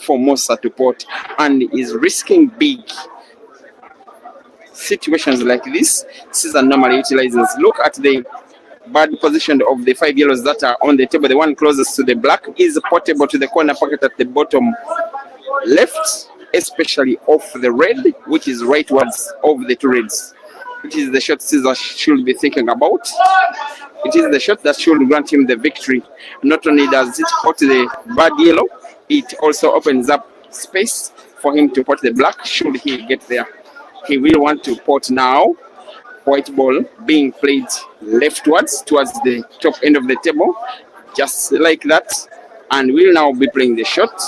for MUSSA to pot and is risking big. Situations like this, ceazar normally utilizes. Look at the bad position of the 5 yellows that are on the table. The one closest to the black is portable to the corner pocket at the bottom left, especially off the red, which is rightwards of the two reds. It is the shot ceazar should be thinking about. It is the shot that should grant him the victory. Not only does it pot the bad yellow, it also opens up space for him to pot the black should he get there. He will want to pot now. White ball being played leftwards towards the top end of the table, just like that. And we'll now be playing the shot.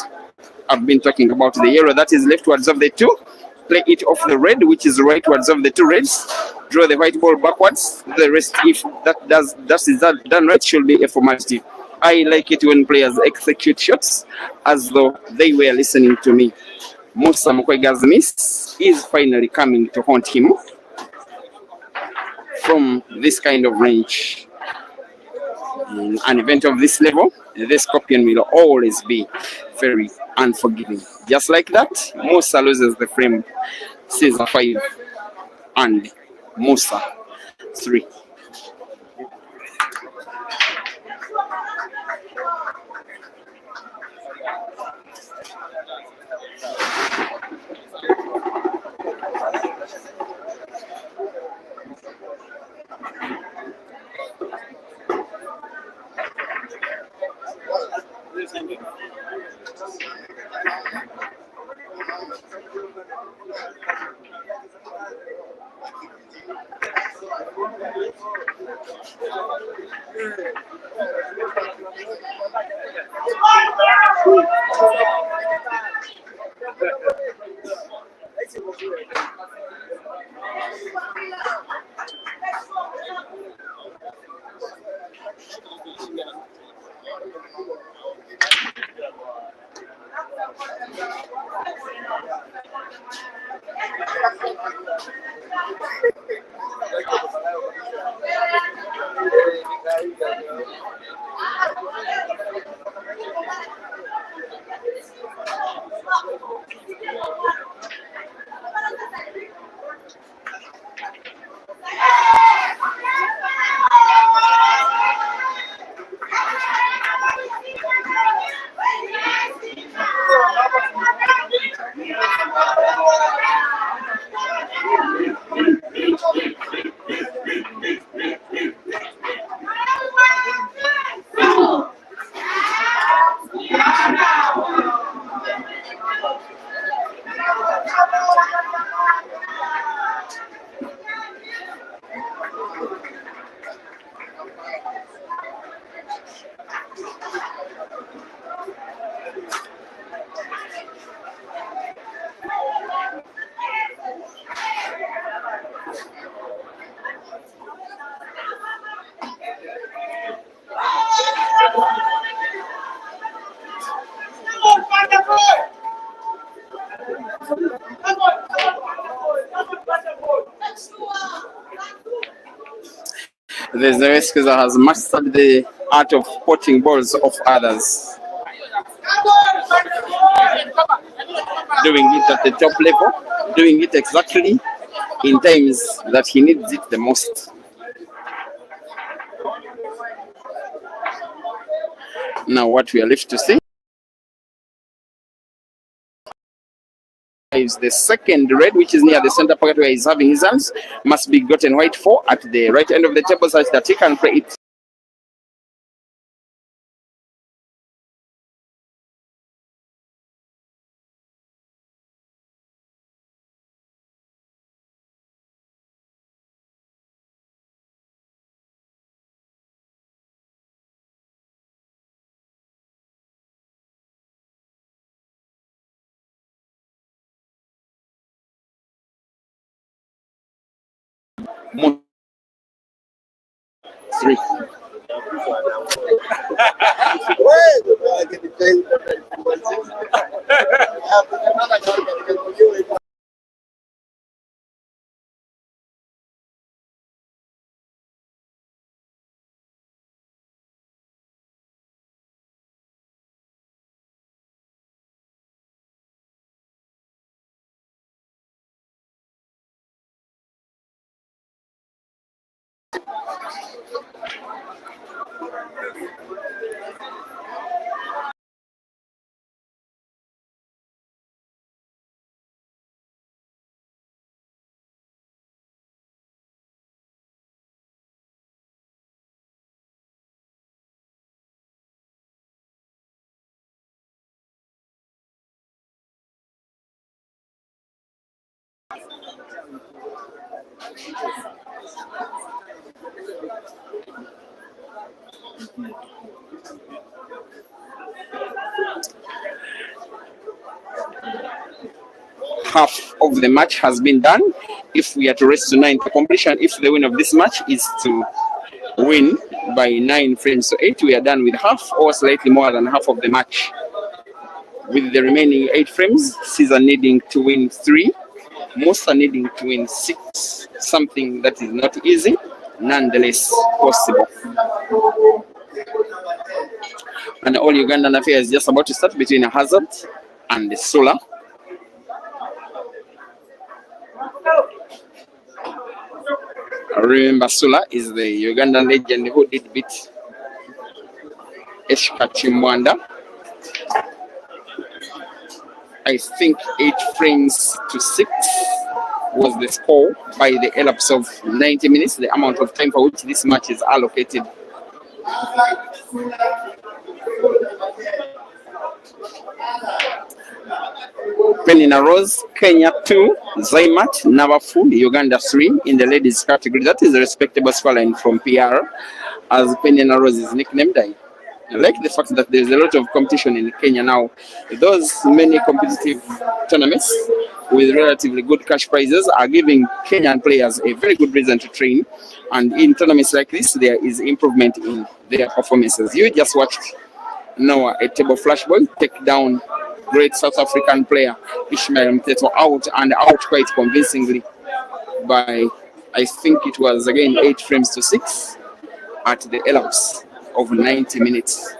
I've been talking about the yellow that is leftwards of the two. Play it off the red, which is rightwards of the two reds. Draw the white ball backwards. The rest, if that is done right, should be a formality. I like it when players execute shots as though they were listening to me. MUSSA MKWEGA's miss is finally coming to haunt him from this kind of range. In an event of this level, the Scorpion will always be very unforgiving. Just like that, MUSSA loses the frame. ceazar 5 and MUSSA 3. The rescuer has mastered the art of potting balls of others, doing it at the top level, doing it exactly in times that he needs it the most. Now what we are left to see is the second red, which is near the center pocket where he's having his hands, must be gotten white for at the right end of the table such that he can play it more 3. Half of the match has been done. If we are to race to 9 to completion, if the win of this match is to win by 9 frames to 8, we are done with half or slightly more than half of the match. With the remaining 8 frames, Caesar needing to win 3, Mussa needing to win 6, something that is not easy, nonetheless possible. And all Ugandan affair is just about to start between Hazard and Sula. Remember, Sula is the Ugandan legend who did beat Eshka Chimbwanda. I think 8 frames to 6 was the score by the elapse of 90 minutes, the amount of time for which this match is allocated. Penina Rose, Kenya 2, Zaimat, Navafu, Uganda 3 in the ladies category. That is a respectable scoreline from PR, as Penina Rose is nicknamed. I like the fact that there's a lot of competition in Kenya now. Those many competitive tournaments with relatively good cash prizes are giving Kenyan players a very good reason to train. And in tournaments like this, there is improvement in their performances. You just watched Noah, a table flashball, take down great South African player Ishmael Mteto out quite convincingly by, I think it was again 8 frames to 6 at the elapse of 90 minutes.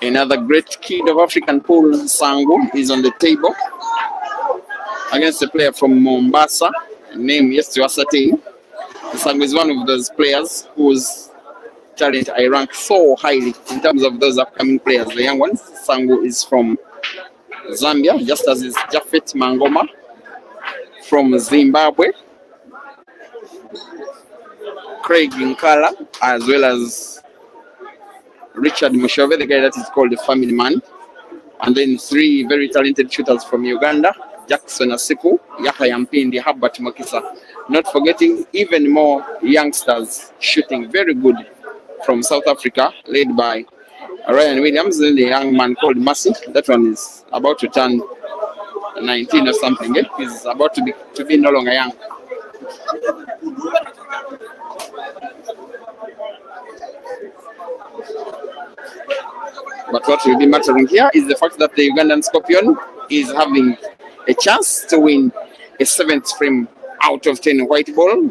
Another great kid of African pool, Sangu, is on the table against a player from Mombasa, name yes to ascertain. Sangu is one of those players whose talent I rank so highly in terms of those upcoming players, the young ones. Sangu is from Zambia, just as is Jafet Mangoma from Zimbabwe, Craig Nkala, as well as Richard Mushove, the guy that is called the family man, and then 3 very talented shooters from Uganda, Jackson Asiku, Yahya Mpindi, Herbert Mokisa, not forgetting even more youngsters shooting very good from South Africa, led by Ryan Williams, and the young man called MUSSA. That one is about to turn 19 or something. He's about to be no longer young. But what will be mattering here is the fact that the Ugandan Scorpion is having a chance to win a 7th frame out of 10 white ball,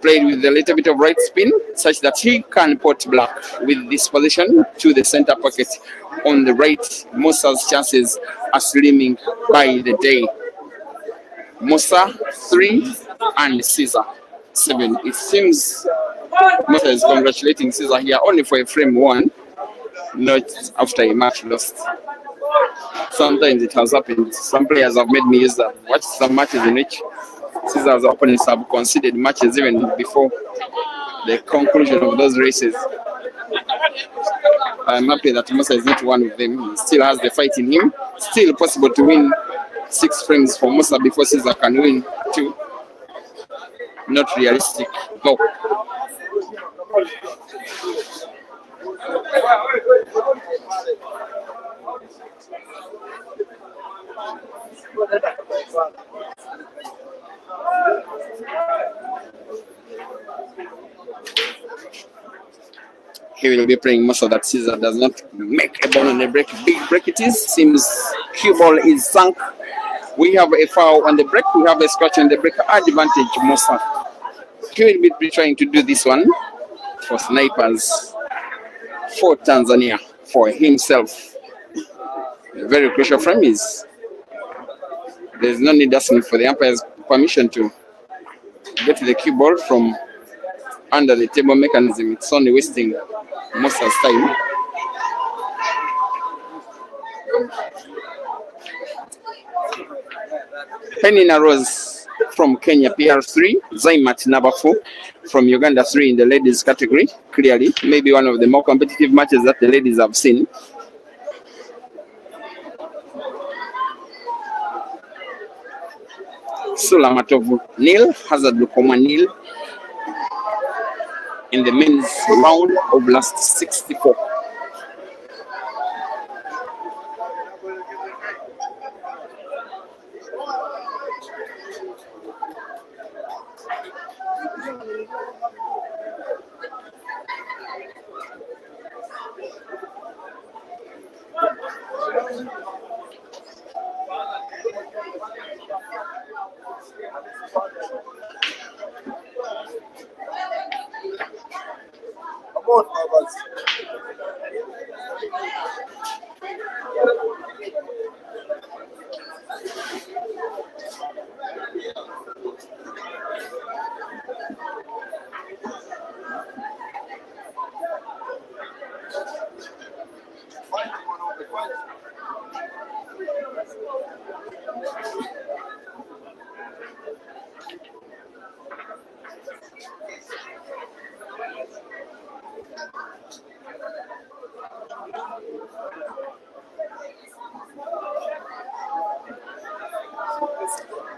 played with a little bit of right spin, such that he can put black with this position to the center pocket on the right. Mussa's chances are slimming by the day. Mussa 3 and Caesar 7. It seems Mussa is congratulating Caesar here only for a frame 1, not after a match lost. Sometimes it has happened. Some players have made me use that. Watch some matches in which Caesar's opponents have conceded matches even before the conclusion of those races. I'm happy that Mussa is not one of them. He still has the fight in him. Still possible to win 6 frames for Mussa before Caesar can win 2. Not realistic, though. He will be playing Mussa that Caesar does not make a ball on the break. Big break it is. Seems cue ball is sunk. We have a foul on the break. We have a scratch on the break. Advantage Mussa. He will be trying to do this one for snipers for Tanzania, for himself. A very crucial frame is there's no need asking for the umpire's permission to get the cue ball from under the table mechanism. It's only wasting Mussa's time. Penina Rose from Kenya, PR3. Zaimat Nabafu from Uganda, 3 in the ladies category. Clearly, maybe one of the more competitive matches that the ladies have seen. Sulamatovu nil, Hazard Lukoma nil in the men's round of last 64.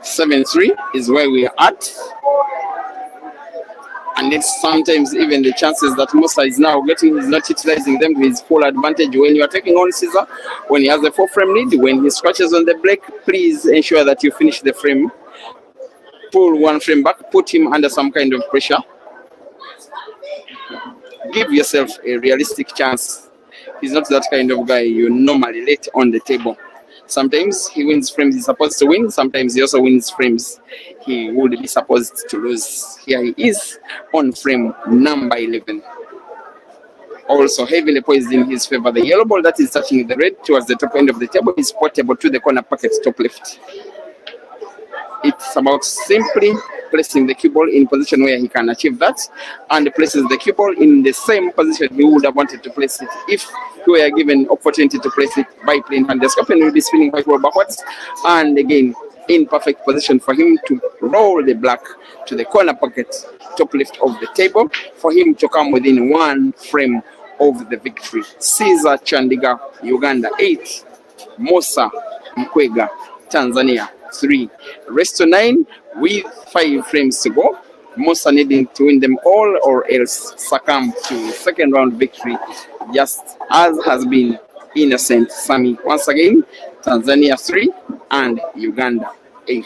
(7-3) is where we are at, and it's sometimes even the chances that Mussa is now getting, is not utilizing them to his full advantage. When you are taking on Caesar, when he has a 4-frame lead, when he scratches on the break, please ensure that you finish the frame. Pull 1 frame back, put him under some kind of pressure. Give yourself a realistic chance. He's not that kind of guy you normally let on the table. Sometimes he wins frames he's supposed to win. Sometimes he also wins frames he would be supposed to lose. Here he is on frame number 11. Also heavily poised in his favor. The yellow ball that is touching the red towards the top end of the table is portable to the corner pocket top left. It's about simply placing the cue ball in position where he can achieve that, and places the cue ball in the same position he would have wanted to place it if he were given opportunity to place it by playing hand. The scorpion will be spinning white ball backwards, and again in perfect position for him to roll the black to the corner pocket top left of the table for him to come within 1 frame of the victory. Caesar Chandiga, Uganda 8, MUSSA MKWEGA, Tanzania 3. Rest to 9 with 5 frames to go. Mussa needing to win them all or else succumb to second round victory, just as has been Innocent Sami. Once again, Tanzania 3 and Uganda 8.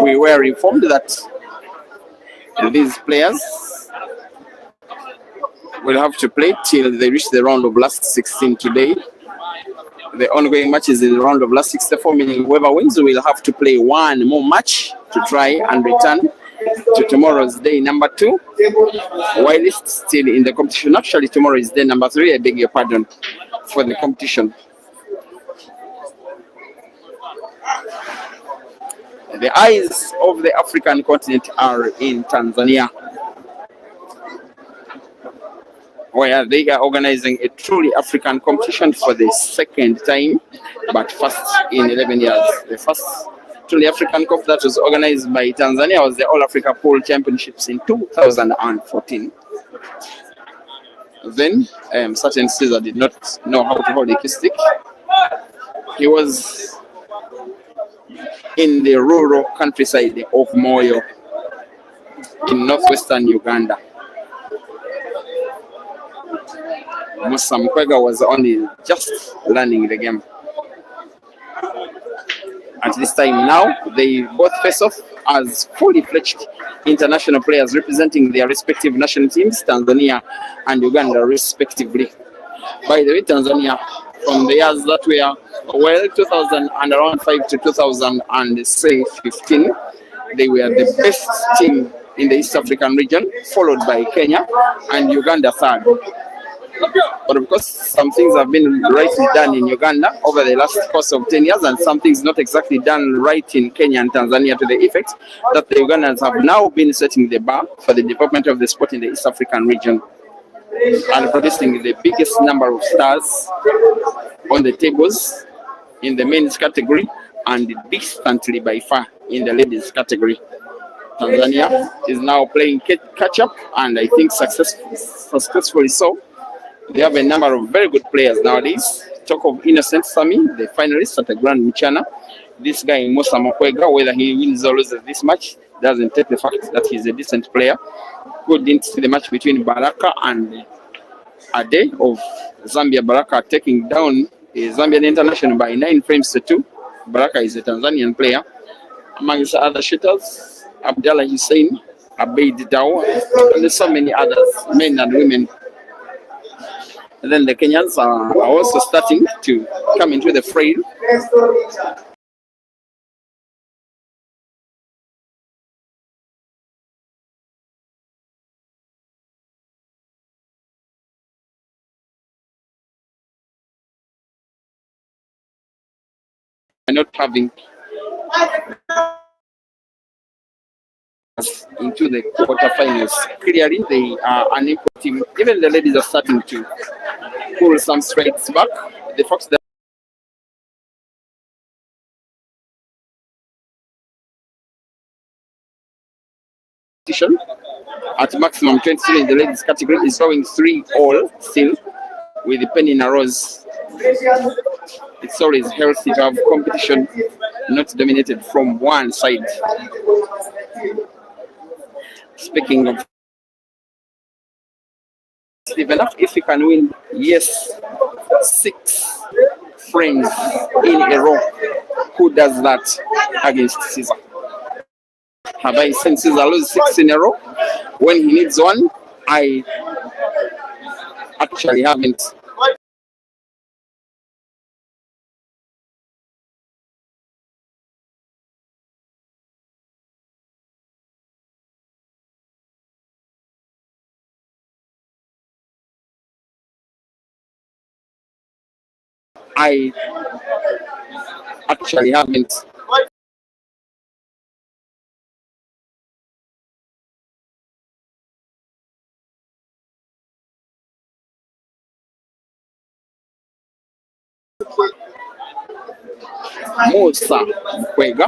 We were informed that these players will have to play till they reach the round of last 16 today. The ongoing match is in the round of last 64, meaning whoever wins will have to play 1 more match to try and return to tomorrow's day number 2, whilst still in the competition. Actually, tomorrow is day number 3. I beg your pardon for the competition. The eyes of the African continent are in Tanzania, where they are organizing a truly African competition for the second time, but first in 11 years. The first truly African Cup that was organized by Tanzania was the All Africa Pool Championships in 2014. Then, certain Caesar did not know how to hold a key stick. He was in the rural countryside of Moyo in northwestern Uganda. MUSSA MKWEGA was only just learning the game. At this time now, they both face off as fully fledged international players representing their respective national teams, Tanzania and Uganda respectively. By the way, Tanzania, from the years that were 2005 to 2015, they were the best team in the East African region, followed by Kenya and Uganda third. But of course, some things have been rightly done in Uganda over the last course of 10 years, and some things not exactly done right in Kenya and Tanzania, to the effect that the Ugandans have now been setting the bar for the development of the sport in the East African region and producing the biggest number of stars on the tables in the men's category and distantly by far in the ladies category. Tanzania is now playing catch up, and I think successfully so. They have a number of very good players nowadays. Talk of Innocent Sami, the finalist at the Grand Mchana. This guy, MUSSA MKWEGA, whether he wins or loses this match, doesn't take the fact that he's a decent player. Who didn't see the match between Baraka and Ade of Zambia. Baraka taking down a Zambian international by 9 frames to 2. Baraka is a Tanzanian player. Amongst other shooters, Abdallah Hussein, Abeid Dawa, and there's so many others, men and women. And then the Kenyans are also starting to come into the fray. And not having into the quarterfinals. Clearly, they are an equal team. Even the ladies are starting to pull some strides back. The fact that at maximum 23 in the ladies category is going 3-all still with the penny in a rose. It's always healthy to have competition not dominated from one side. Speaking of even if you can win, yes, 6 frames in a row, who does that against Caesar? Have I seen Caesar lose 6 in a row when he needs one? I actually haven't. I actually haven't. MUSSA MKWEGA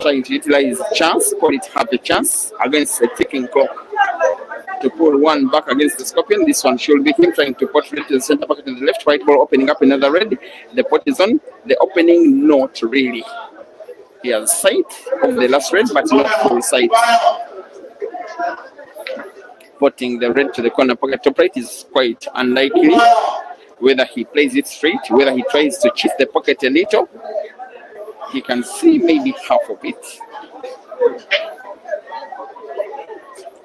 trying to utilize chance, call it have a chance against a ticking clock to pull one back against the Scorpion. This one should be him trying to put red to the center pocket in the left. White ball opening up another red. The pot is on. The opening, not really. He has sight of the last red, but not full sight. Putting the red to the corner pocket top right is quite unlikely. Whether he plays it straight, whether he tries to cheat the pocket a little, he can see maybe half of it.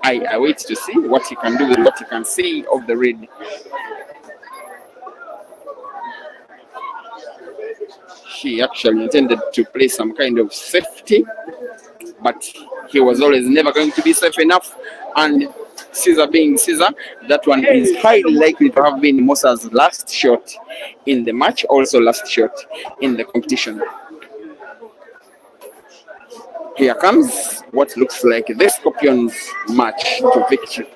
I wait to see what he can do with what he can see of the red. He actually intended to play some kind of safety but he was always never going to be safe enough. And Caesar being Caesar, that one is highly likely to have been Mussa's last shot in the match, also last shot in the competition. Here comes what looks like the Scorpions march to victory.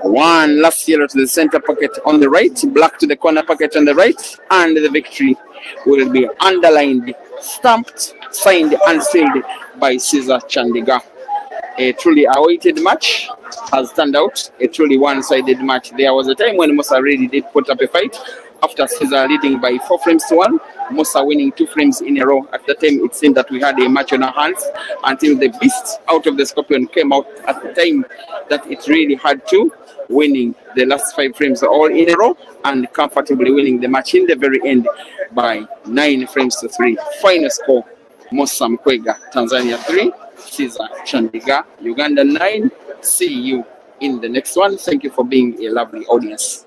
One last yellow to the center pocket on the right, black to the corner pocket on the right, and the victory will be underlined, stamped, signed, and sealed by Caesar Chandiga. A truly awaited match has turned out a truly one-sided match. There was a time when Mussa really did put up a fight after Caesar leading by 4 frames to 1, Mussa winning 2 frames in a row. At the time, it seemed that we had a match on our hands until the beast out of the Scorpion came out at the time that it really had to, winning the last 5 frames all in a row and comfortably winning the match in the very end by 9 frames to 3. Final score, MUSSA MKWEGA, Tanzania 3, Caesar Chandiga, Uganda 9. See you in the next one. Thank you for being a lovely audience.